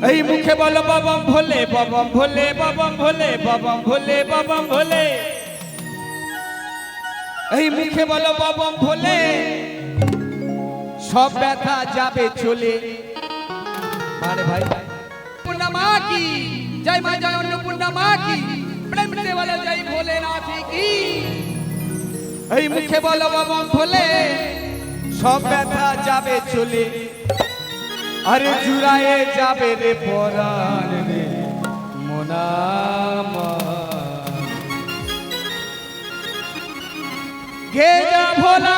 এই মুখে বলো বাবাম ভোলে বাবাম ভোলে বাবাম ভোলে বাবাম ভোলে বাবাম ভোলে এই মুখে বলো বাবাম ভোলে সব ব্যথা যাবে চলে আরে ভাই अन्नपूर्णा माँ की जय माँ जय अन्नपूर्णा माँ की प्रेम से बोलो जय भोलेनाथ की এই মুখে বলো বাবাম ভোলে সব ব্যথা যাবে চলে আরে জুড়ায়ে যাবে রে পরাণ রে মোনামা গে যা ভোলা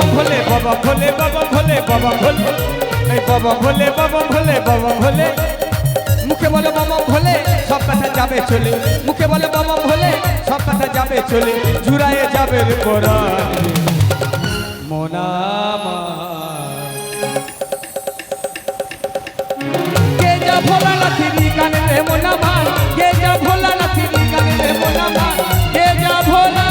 भोले बाबा भोले बाबा भोले बाबा भोले এই বাবা ভোলে বাবা ভোলে বাবা ভোলে মুখে বলে বাবা ভোলে সব কথা যাবে চলে মুখে বলে বাবা ভোলে সব কথা যাবে চলে জুড়ায়ে যাবে রে পরাণ মোনামা কে যা ভোলা লাথিরি কানে রে মোনামা কে যা ভোলা লাথিরি কানে রে মোনামা কে যা ভোলা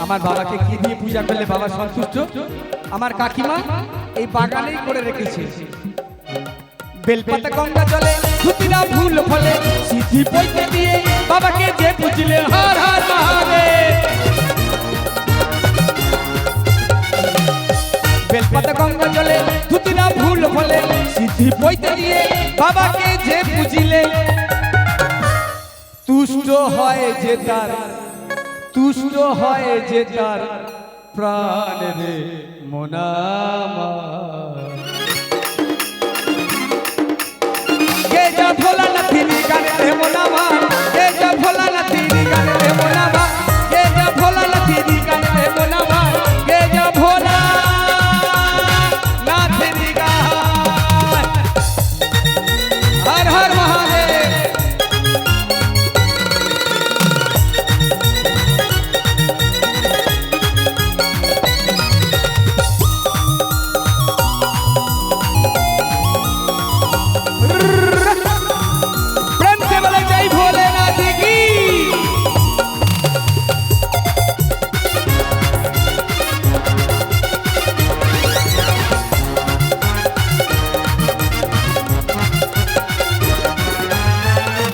আমার বাবাকে কি দিয়ে পূজা করলে বাবা সন্তুষ্ট আমার কাকিমা এই বাগানেই করে রেখেছে বেলপাতা গঙ্গা জলে ধুতিরা ফুল ফলে সিদ্ধি পয়তে দিয়ে বাবাকে যে পুজলে হর হর মহাদেব বেলপাতা গঙ্গা জলে ধুতিরা ফুল ফলে সিদ্ধি পয়তে দিয়ে বাবাকে যে পুজিলে তুষ্ট হয় যে তার তুষ্ট হয় যে তার প্রাণ রে মোনামা কে যা ভোলা লাথিরি গানে রে মোনামা কে যা ভোলা লাথিরি গানে রে মোনামা কে যা ভোলা লাথিরি গানে রে মোনামা কে যা ভোলা লাথিরি গান হর হর মহাদেব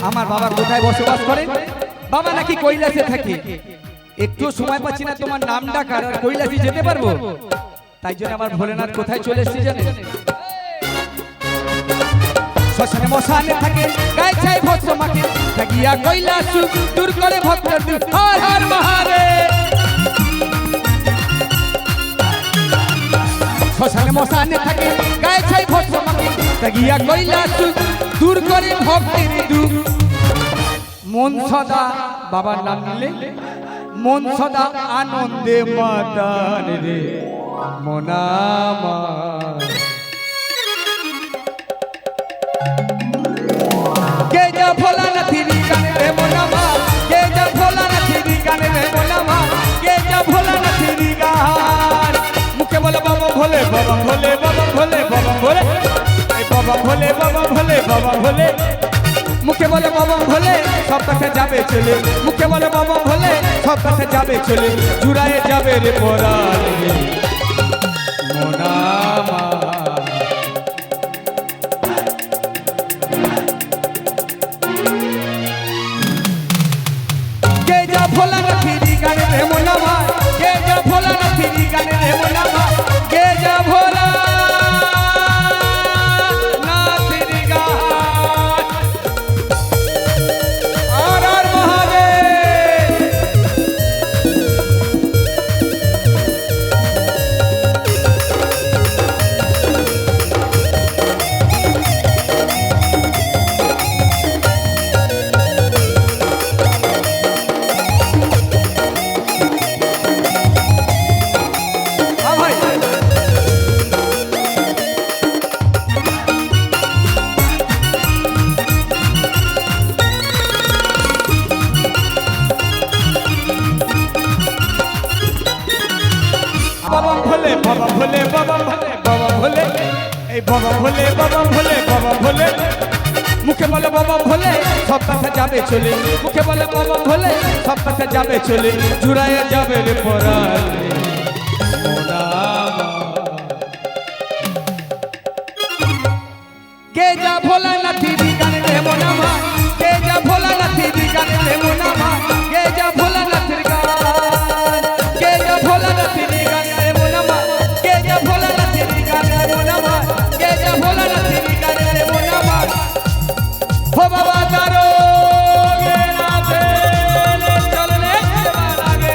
আমার বাবা কোথায় বসবাস করে বাবা নাকি কৈলাসে থাকে একটু সময় পাচ্ছি না তোমার নাম ডাকার আর কৈলাসে যেতে পারবো তাই জন্য আমার ভোলেনাথ কোথায় চলে এসেছে জানেন শ্মশানে মশানে থাকে গায়ে ছাই ভস্ম মাখে থাকিয়া কৈলাস দূর করে ভক্তের দুঃখ হর হর মহাদেব শ্মশানে মশানে থাকে গায়ে ছাই ভস্ম মাখে থাকিয়া কৈলাস দূর করে ভক্তের দুঃখ মন সদা বাবার নাম নিলে মন সদা আনন্দে মাতান রে মোনামা কে যা ভোলা লাথিরি গানে রে মোনামা কে যা ভোলা লাথিরি গানে রে মোনামা কে যা ভোলা লাথিরি গান মুখে বলে বাবা ভোলে বাবা ভোলে বাবা ভোলে বাবা ভোলে এই বাবা ভোলে বাবা ভোলে বাবা ভোলে মুখে বলে বাবা ভোলে সব কথা যাবে চলে মুখে বলে বাবা ভোলে সব কথা যাবে চলে জুড়ায়ে যাবে রে পরাণ রে মোনামা যা ভোলা না ফিরি গানে রে মোনামা কে যা ভোলা না ফিরি গানে রে মোনামা কে যা ভোলা না ফিরি গান আর মহাদেব বাবা ভোলে বাবা ভোলে বাবা ভোলে বাবা ভোলে এই বাবা ভোলে বাবা ভোলে বাবা ভোলে মুখে বলে বাবা ভোলে সব কথা যাবে চলে মুখে বলে বাবা ভোলে সব কথা যাবে চলে জুড়াইয়া যাবে রে পরাণে কে যা ভোলা না থিরি গানে রে মোনামা কে যা ভোলা না থিরি গানে রে মোনামা কে যা ভোলা না থিরি গান কে যা ভোলা না থিরি গানে রে মোনামা কে যা ভোলা না থিরি গানে রে মোনামা কে যা ভোলা না থিরি গানে রে মোনামা हो बाबा तारो गे नाथे चलने लागे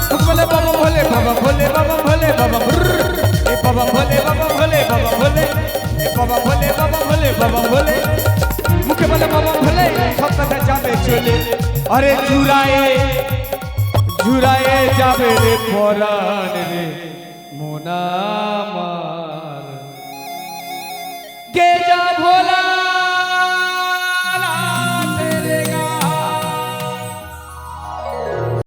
बाबा भोले बाबा भोले बाबा भोले बाबा भोले बाबा ए बाबा भोले बाबा भोले बाबा भोले ए बाबा भोले बाबा भोले बाबा भोले मुखे बोले बाबा भोले सब কথা যাবে চলে আরে জুড়ায়ে যাবে রে পরাণ রে মোনামা কে যা ভোলা